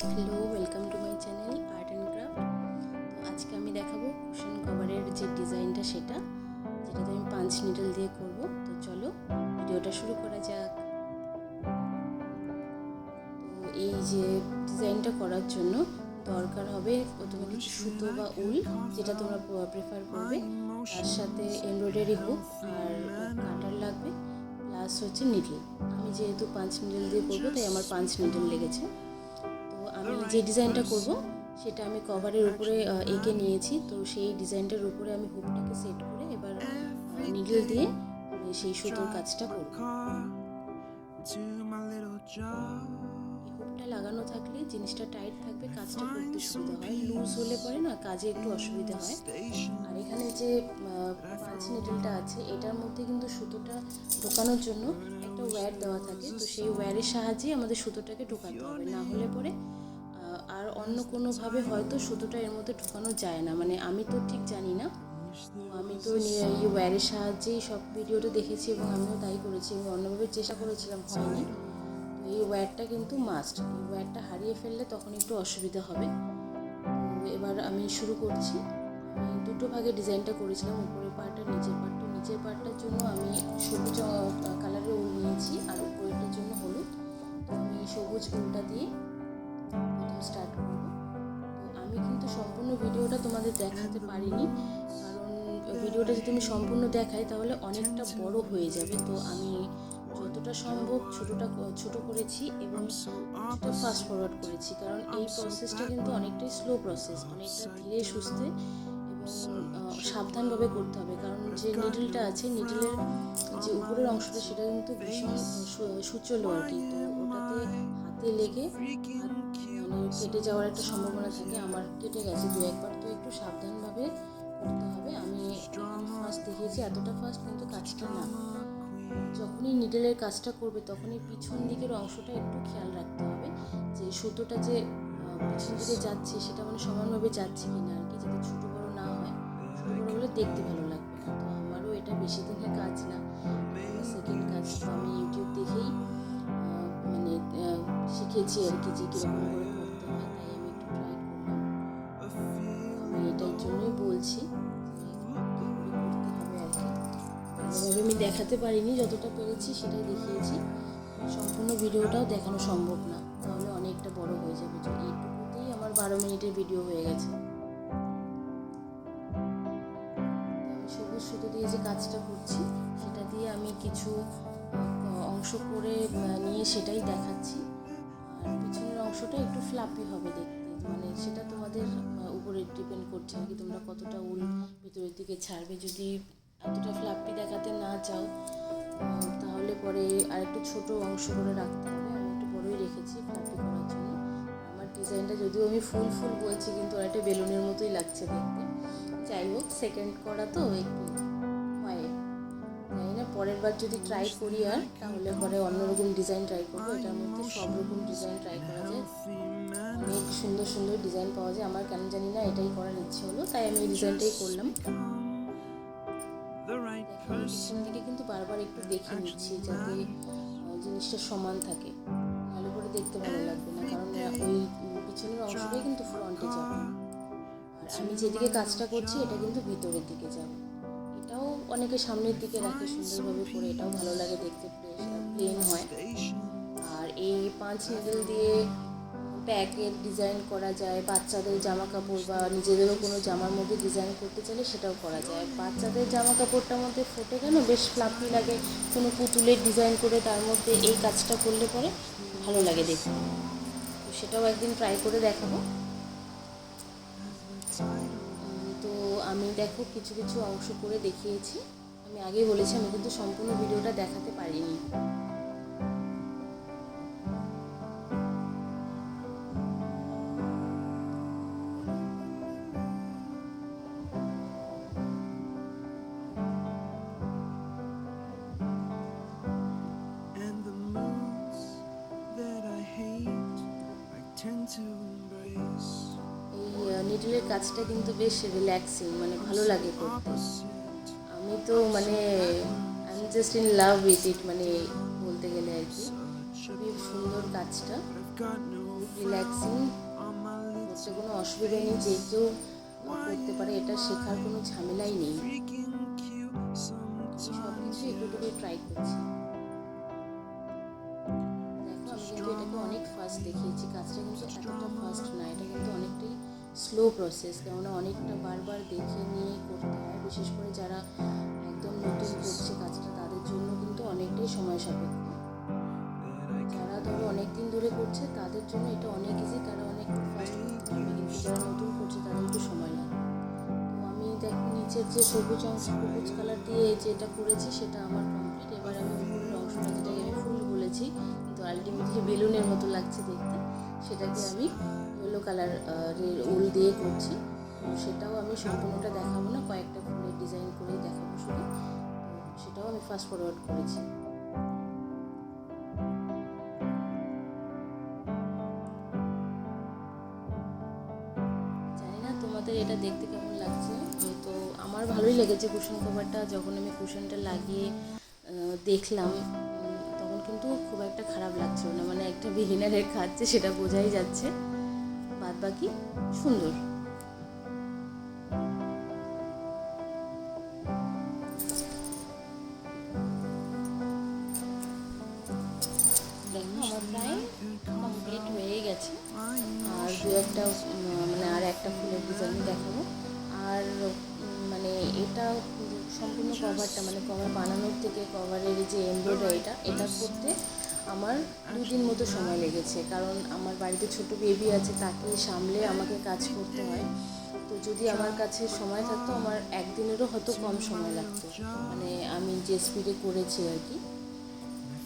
Hello, welcome to my channel art and craft. তো আজকে আমি দেখাবো কুশন কভারের যে ডিজাইনটা যেটাতে আমি পাঁচ নিডল দিয়ে করব। তো চলো ভিডিওটা শুরু করা যাক। তো এই যে ডিজাইনটা করার জন্য দরকার হবে প্রথমে কিছু সুতো বা উল, যেটা তোমরা প্রেফার করবে। তার সাথে এমব্রয়ডারি হুক আর কাটার লাগবে, প্লাস হচ্ছে নিডল। আমি যেহেতু 5 নিডল দিয়ে করবো তাই আমার 5 নিডল লেগেছে। তো আমি যে ডিজাইনটা করব সেটা আমি কভারের উপরে এঁকে নিয়েছি। তো সেই ডিজাইনটার উপরে আমি হুকটাকে সেট করে এবার নিডল দিয়ে সেই সুতোর কাজটা করব। হুকটা লাগানো থাকলে জিনিসটা টাইট থাকবে, কাজটা করতে সুবিধা হয়। লুজ হলে পরে না কাজে একটু অসুবিধা হয়। আর এখানে যে 5 নিডলটা আছে এটার মধ্যে কিন্তু সুতোটা ঢোকানোর জন্য একটা ওয়্যার দেওয়া থাকে। তো সেই ওয়্যারের সাহায্যে আমাদের সুতোটাকে ঢোকাতে হবে, না হলে পরে আর অন্য কোনোভাবে হয়তো সুতোটা এর মধ্যে ঢোকানো যায় না। মানে আমি তো ঠিক জানি না, আমি তো এই ওয়্যারের সাহায্যেই সব ভিডিওটা দেখেছি এবং আমিও তাই করেছি। আমি অন্যভাবে চেষ্টা করেছিলাম, হয়নি। তো এই ওয়্যারটা কিন্তু মাস্ট, এই ওয়্যারটা হারিয়ে ফেললে তখন একটু অসুবিধা হবে। তো এবার আমি শুরু করছি। আমি দুটো ভাগে ডিজাইনটা করেছিলাম, উপরের পার্ট আর নিচের পার্ট। তো নিচের পার্টটার জন্য আমি সবুজ কালারের উল নিয়েছি আর উপরেরটার জন্য হলুদ। তো আমি সবুজ উলটা দিয়ে প্রথম স্টার্ট করব। তো আমি কিন্তু সম্পূর্ণ ভিডিওটা তোমাদের দেখাতে পারিনি, কারণ ভিডিওটা যদি আমি সম্পূর্ণ দেখাই তাহলে অনেকটা বড় হয়ে যাবে। তো আমি যতটা সম্ভব ছোট করেছি এবং কিছুটা ফাস্ট ফরওয়ার্ড করেছি, কারণ এই প্রসেসটা কিন্তু অনেকটাই স্লো প্রসেস, অনেকটা ধীরে সুস্থে এবং সাবধানভাবে করতে হবে। কারণ যে নিডলটা আছে, নিডলের যে উপরের অংশটা সেটা কিন্তু ভীষণ সুচলো আর কি। তো ওটাতে হাতে লেগে মানে কেটে যাওয়ার একটা সম্ভাবনা থাকে। আমার কেটে গেছে দু একবার, তো একটু সাবধানভাবে করতে হবে। আমি ফার্স্ট দেখিয়েছি, এতটা ফার্স্ট কিন্তু কাজটা না। যখনই নিডলের কাজটা করবে তখনই পিছন দিকের অংশটা একটু খেয়াল রাখতে হবে, যে সুতোটা যে পিছন দিকে যাচ্ছে সেটা মানে সমানভাবে যাচ্ছে কিনা আর কি, যাতে ছোটো বড়ো না হয়। ছোটো বড়ো হলে দেখতে ভালো লাগবে না। তো আমারও এটা বেশি দিনের কাজ না, সেকেন্ড কাজ। তো আমি ইউটিউব দেখেই মানে শিখেছি আর কি, যে কীরকম করে করতে হয়, তাই আমি একটু ট্রাই করলাম। আমি এটার জন্যই বলছি যে কী করে করতে হবে আর কি। এভাবে আমি দেখাতে পারিনি, যতটা পেরেছি সেটাই দেখিয়েছি। সম্পূর্ণ ভিডিওটাও দেখানো সম্ভব না, তাহলে অনেকটা বড় হয়ে যাবে। তো এইটুকুতেই আমার 12 মিনিটের ভিডিও হয়ে গেছে। আমি সবুজ সুতো দিয়ে যে কাজটা করছি সেটা দিয়ে আমি কিছু অংশ করে নিয়ে সেটাই দেখাচ্ছি। আর পিছনের অংশটা একটু ফ্লাপি হবে দেখতে, মানে সেটা তোমাদের উপরে ডিপেন্ড করছে আর কি, তোমরা কতটা উল ভিতরের দিকে ছাড়বে। যদি এতটা ফ্লাপি দেখাতে না চাও তাহলে পরে আর একটু ছোটো অংশ করে রাখতে হবে। আমি একটু বড়ই রেখেছি ফ্লাপি করার জন্য। আমার ডিজাইনটা যদিও আমি ফুল বলছি, কিন্তু একটা বেলুনের মতোই লাগছে দেখতে। যাই হোক, সেকেন্ড করা তো একটু হয়, জানি না পরের বার যদি ট্রাই করি আর, তাহলে পরে অন্যরকম ডিজাইন ট্রাই করবো। এটার মধ্যে সব রকম ডিজাইন ট্রাই করা যায়, অনেক সুন্দর সুন্দর ডিজাইন পাওয়া যায়। আমার কেন জানি না এটাই করার ইচ্ছে হলো, তাই আমি এই ডিজাইনটাই করলাম। পিছন দিকে কিন্তু বারবার একটু দেখে নিচ্ছি যাতে জিনিসটা সমান থাকে, নাহলে পরে দেখতে ভালো লাগবে না। কারণ ওই পিছনের অংশটাই কিন্তু ফ্রন্টে যাবে, আর আমি যেদিকে কাজটা করছি এটা কিন্তু ভিতরের দিকে যাবে। এটাও অনেকে সামনের দিকে রাখে সুন্দরভাবে করে, এটাও ভালো লাগে দেখতে, প্লেন হয়। আর এই 5 নিডল দিয়ে ব্যাগের ডিজাইন করা যায়, বাচ্চাদের জামা কাপড় বা নিজেদেরও কোনো জামার মধ্যে ডিজাইন করতে চাইলে সেটাও করা যায়। বাচ্চাদের জামা কাপড়টার মধ্যে ফোটে কেন, বেশ ফ্লাফি লাগে, কোনো পুতুলের ডিজাইন করে তার মধ্যে এই কাজটা করলে পরে ভালো লাগে দেখতে। তো সেটাও একদিন ট্রাই করে দেখাবো। তো আমি দেখো কিছু কিছু অংশ করে দেখিয়েছি। আমি আগেই বলেছি আমি কিন্তু সম্পূর্ণ ভিডিওটা দেখাতে পারিনি। এই নিডলের কাজটা কিন্তু বেশ রিল্যাক্সিং, মানে ভালো লাগে করতে। আমি তো মানে I am just in love with it, মানে বলতে গেলে আর কি। খুবই সুন্দর কাজটা, রিল্যাক্সিং, করতে কোনো অসুবিধা নেই, যে কেউ করতে পারে, এটা শেখার কোনো ঝামেলাই নেই। সব কিছু একটু একটু করে ট্রাই করছি। দেখো আমি কিন্তু এটাকে অনেক ফাস্ট দেখিয়েছি, কাজটা কিন্তু এতটা ফাস্ট না, এটা কিন্তু অনেকটাই স্লো প্রসেস, কেননা অনেকটা বারবার দেখে নিয়ে করতে হয়, বিশেষ করে যারা একদম নতুন করছে কাজটা তাদের জন্য কিন্তু অনেকটাই সময় সাপেক্ষ। যারা ধরো অনেক দিন ধরে করছে তাদের জন্য এটা অনেক ইজি, তারা অনেক ফাস্ট করতে পারবে, কিন্তু যারা নতুন করছে তাদের একটু সময় লাগে। তো আমি দেখো নিচের যে সবুজ কালার দিয়ে যেটা করেছি সেটা আমার কমপ্লিট। এবার আমি উপরের অংশটা, যেটাকে আমি ফুল বলেছি কিন্তু আলটিমেটলি বেলুনের মতো লাগছে দেখতে, সেটাকে আমি ইয়েলো কালার উল দিয়ে করছি। সেটাও আমি সম্পূর্ণটা দেখাবো না, কয়েকটা ফুলের ডিজাইন করেই দেখাবো শুধু। সেটাও আমি ফাস্ট ফরওয়ার্ড করেছি। জানি না তোমাদের এটা দেখতে কেমন লাগছে, তো আমার ভালোই লেগেছে কুশন কভারটা। যখন আমি কুশনটা লাগিয়ে দেখলাম তখন কিন্তু খুব একটা খারাপ লাগছিল না, মানে একটা বিগিনারের খাচ্ছে সেটা বোঝাই যাচ্ছে, বাদ বাকি সুন্দর। দেখো আমার প্রায় কমপ্লিট হয়ে গেছে, আর দু একটা মানে আর একটা ফুলের ডিজাইন দেখাবো। আর মানে এটা সম্পূর্ণ কভারটা, মানে কভার বানানোর থেকে কভারের যে এমব্রয়ডারিটা, এটা করতে আমার 2 দিন মতো সময় লেগেছে, কারণ আমার বাড়িতে ছোট বেবি আছে, তাকে সামলে আমাকে কাজ করতে হয়। তো যদি আমার কাছে সময় থাকতো আমার একদিনেরও হয়তো কম সময় লাগতো, মানে আমি যে স্পিডে করেছি আর কি।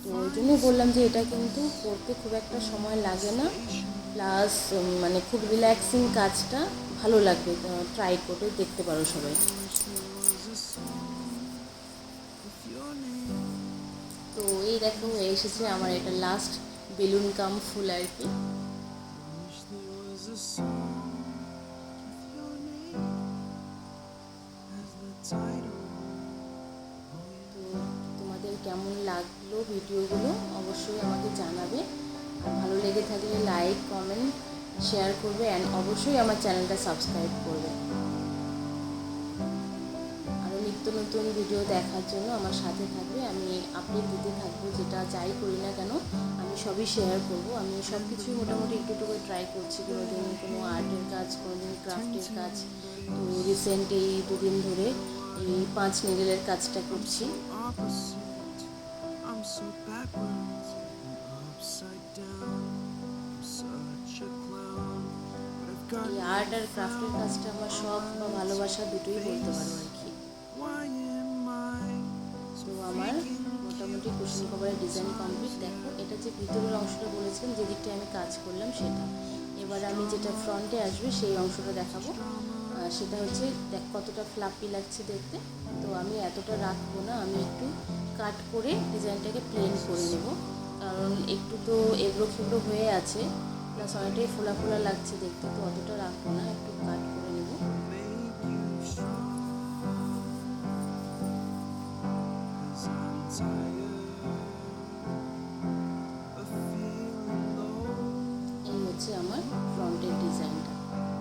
তো ওই জন্যই বললাম যে এটা কিন্তু করতে খুব একটা সময় লাগে না, প্লাস মানে খুব রিল্যাক্সিং, কাজটা ভালো লাগবে, ট্রাই করে দেখতে পারো সবাই। তো এই দেখো হয়ে এসেছে আমার এটা লাস্ট বেলুন কাম ফুল আর কি। তো তোমাদের কেমন লাগলো ভিডিওগুলো অবশ্যই আমাকে জানাবে, আর ভালো লেগে থাকলে লাইক, কমেন্ট, শেয়ার করবে, অ্যান্ড অবশ্যই আমার চ্যানেলটা সাবস্ক্রাইব করবে। আরও নিত্য নতুন ভিডিও দেখার জন্য আমার সাথে থাকবে, আমি আপডেট দিতে থাকবো, যেটা যাই করি না কেন আমি সবই শেয়ার করব। আমি সব কিছুই মোটামুটি একটু একটু করে ট্রাই করছি, কোনো দিন কোনো আর্টের কাজ, কোনো দিন ক্রাফটের কাজ। তো রিসেন্ট এই 2 দিন ধরে এই 5 নিডেলের কাজটা করছি। এই আর্ট আর ক্রাফটের কাজটা আমার শখ বা ভালোবাসা দুটোই বলতে পারো আর কি। তো আমার মোটামুটি কুশন কভারের ডিজাইন কমপ্লিট। দেখো এটা যে ভিতরের অংশটা বলেছিলাম যে দিকটা আমি কাজ করলাম সেটা, এবার আমি যেটা ফ্রন্টে আসবে সেই অংশটা দেখাবো। সেটা হচ্ছে দেখ কতটা ফ্লাপি লাগছে দেখতে। তো আমি এতটা রাখবো না, আমি একটু কাট করে ডিজাইনটাকে প্লেন করে নেব, কারণ একটু তো এবড়ো খেবড়ো হয়ে আছে, প্লাস অনেকটাই ফোলা ফোলা লাগছে দেখতে, তো অতটা রাখবো না, একটু কাট করে নেব। এই হচ্ছে আমার ফ্রন্টের ডিজাইনটা।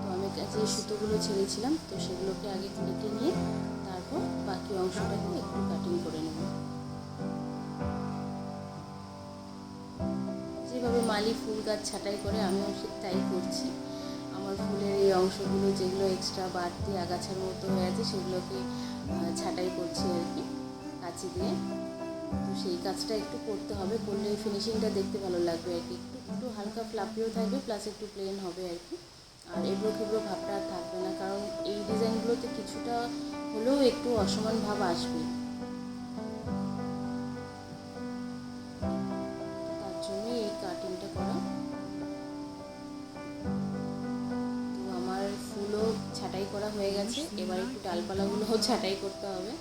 তো আমি যে সুতোগুলো ছেড়েছিলাম তো সেগুলোকে আগে কেটে নিয়ে তারপর বাকি অংশটাকে একটু কাটিং করে নেব। যেভাবে মালি ফুল গাছ ছাঁটাই করে আমিও ঠিক তাই করছি। আমার ফুলের এই অংশগুলো যেগুলো এক্সট্রা বাড়তি আগাছার মতো হয়ে আছে সেগুলোকে ছাঁটাই করছি আর কি কাঁচি দিয়ে। তো সেই কাজটা একটু করতে হবে, করলে ফিনিশিংটা দেখতে ভালো লাগবে আর কি, একটু একটু হালকা ফ্লাপিও থাকবে, প্লাস একটু প্লেন হবে আর কি, আর এবড়ো খেবড়ো ভাবটা আর থাকবে না, কারণ এই ডিজাইনগুলোতে কিছুটা হলেও একটু অসমান ভাব আসবে, তার জন্যই এই কাটিংটা করা। তো আমার ফুলও ছাঁটাই করা হয়ে গেছে, এবার একটু ডালপালাগুলোও ছাঁটাই করতে হবে।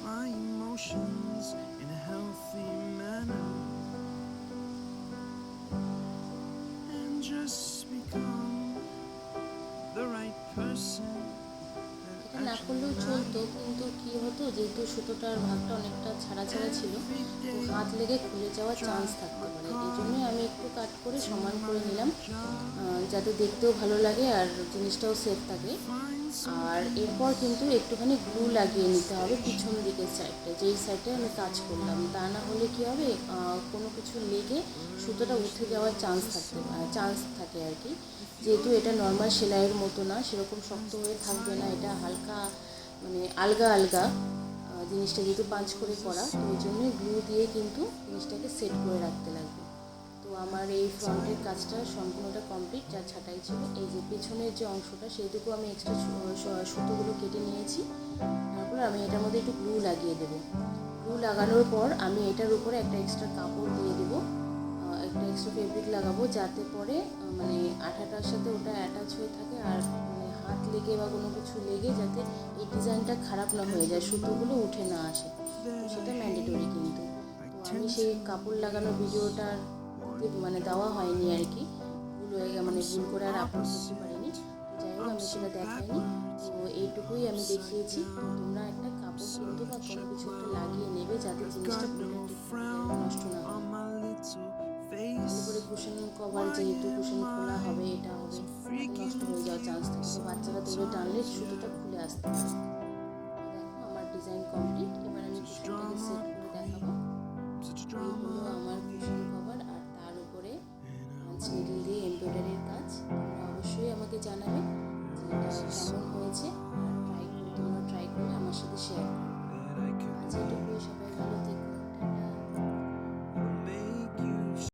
এটা না করলেও চলতো, তো কিন্তু কি হতো, যেহেতু সুতোটার ভাগটা অনেকটা ছাড়া ছাড়া ছিল, তো হাত লেগে খুলে যাওয়ার চান্স থাকতে পারে। এই জন্যই আমি একটু কাট করে সমান করে নিলাম, যাতে দেখতেও ভালো লাগে আর জিনিসটাও সেফ থাকে। আর এরপর কিন্তু একটুখানি গ্লু লাগিয়ে নিতে হবে পিছন দিকের সাইডটা, যেই সাইডে আমি কাজ করলাম। তা না হলে কী হবে, কোনো কিছু লেগে সুতোটা উঠে যাওয়ার চান্স থাকে আর কি। যেহেতু এটা নর্মাল সেলাইয়ের মতো না, সেরকম শক্ত হয়ে থাকবে না, এটা হালকা মানে আলগা আলগা জিনিসটা যেহেতু পাঁচ করে করা, তো ওই জন্যই গ্লু দিয়ে কিন্তু জিনিসটাকে সেট করে রাখতে লাগবে। তো আমার এই ফ্রন্টের কাজটা সম্পূর্ণটা কমপ্লিট, যা ছাঁটাই ছিল। এই যে পেছনের যে অংশটা, সেইটুকু আমি এক্সট্রা সুতোগুলো কেটে নিয়েছি। তারপর আমি এটার মধ্যে একটু গ্লু লাগিয়ে দেবো। গ্লু লাগানোর পর আমি এটার উপরে একটা এক্সট্রা কাপড় দিয়ে দেবো, একটা এক্সট্রা ফেব্রিক লাগাবো, যাতে পরে মানে আঠাটার সাথে ওটা অ্যাটাচ হয়ে থাকে, আর মানে হাত লেগে বা কোনো কিছু লেগে যাতে এই ডিজাইনটা খারাপ না হয়ে যায়, সুতোগুলো উঠে না আসে, তো সেটা ম্যান্ডেটরি কিন্তু। তো আমি সেই কাপড় লাগানোর ভিডিওটা মানে দেওয়া হয়নি আর কি, ভুল করে আর আপলোড করতে পারিনি। যাই হোক, আমি সেটা দেখাইনি, তো এইটুকুই আমি দেখিয়েছি। তো তোমরা একটা কাপড় কিন্তু বা কোনো কিছু একটা লাগিয়ে নেবে, যাতে জিনিসটা নষ্ট না হয়। করে কুশন কভার, যেহেতু কুশন খোলা হবে, এটা হবে, নষ্ট হয়ে যাওয়ার চান্স থাকে, তো বাচ্চারা দৌড়ে টানলে সুতোটা খুলে আসতে পারে। দেখো আমার ডিজাইন কমপ্লিট। এবার আমি কুশনটাকে সেট করে দেখাবো। এই হলো আমার কুশন কভার, আর তার উপরে পাঁচ নিডল দিয়ে এমব্রয়ডারির কাজ। তোমরা অবশ্যই আমাকে জানাবে যে এটা কেমন হয়েছে, আর তোমরা ট্রাই করলে আমার সাথে শেয়ার করবে। আজ এটুকুই, সবাই ভালো থেকো।